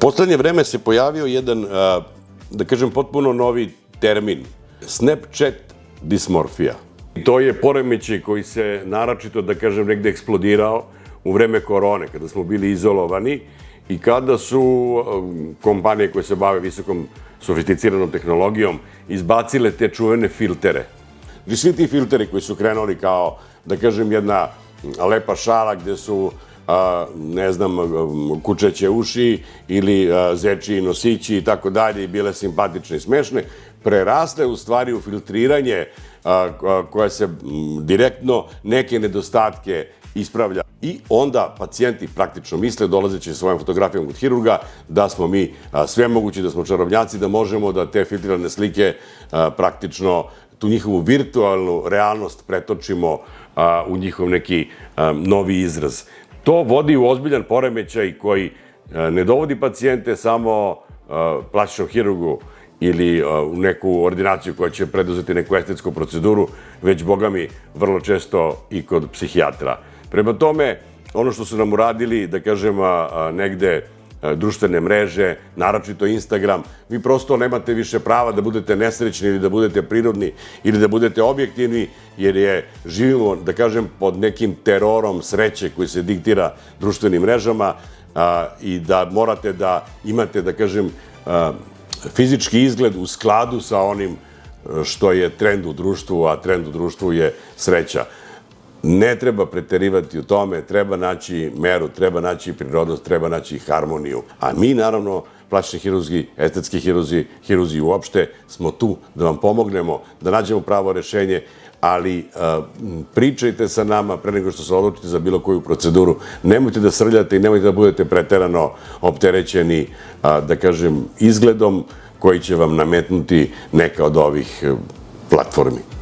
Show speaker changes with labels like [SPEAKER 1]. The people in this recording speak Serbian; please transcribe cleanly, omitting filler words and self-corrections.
[SPEAKER 1] poslednje vreme se pojavio jedan, da kažem, potpuno novi termin. Snapchat dismorfija. To je poremećaj koji se naročito, da kažem, negde eksplodirao u vreme korone, kada smo bili izolovani i kada su kompanije koje se bave visokom sofisticiranom tehnologijom izbacile te čuvene filtere. I svi ti filteri koji su krenuli kao, da kažem, jedna lepa šala gde su, ne znam, kučeće uši ili zečiji nosići i tako dalje i bile simpatične i smešne, prerasle u stvari u filtriranje koja se direktno neke nedostatke ispravlja. I onda pacijenti praktično misle, dolazeći svojom fotografijom kod hirurga, da smo mi svemogući, da smo čarobnjaci, da možemo da te filtrirane slike praktično tu njihovu virtualnu realnost pretočimo u njihov neki novi izraz. To vodi u ozbiljan poremećaj koji ne dovodi pacijente samo plastičnom hirurgu ili u neku ordinaciju koja će preduzeti neku estetsku proceduru, već, boga mi, vrlo često i kod psihijatra. Prema tome, ono što su nam uradili, da kažem, negde društvene mreže, naročito Instagram, vi prosto nemate više prava da budete nesrećni ili da budete prirodni ili da budete objektivni, jer živimo, da kažem, pod nekim terorom sreće koji se diktira društvenim mrežama i da morate da imate, da kažem, fizički izgled u skladu sa onim što je trend u društvu, a trend u društvu je sreća. Ne treba preterivati u tome, treba naći meru, treba naći prirodnost, treba naći harmoniju. A mi, naravno, plastični hirurzi, estetski hirurzi, hirurzi uopšte, smo tu da vam pomognemo, da nađemo pravo rešenje, ali pričajte sa nama pre nego što se odlučite za bilo koju proceduru. Nemojte da srljate i nemojte da budete preterano opterećeni, da kažem, izgledom koji će vam nametnuti neka od ovih platformi.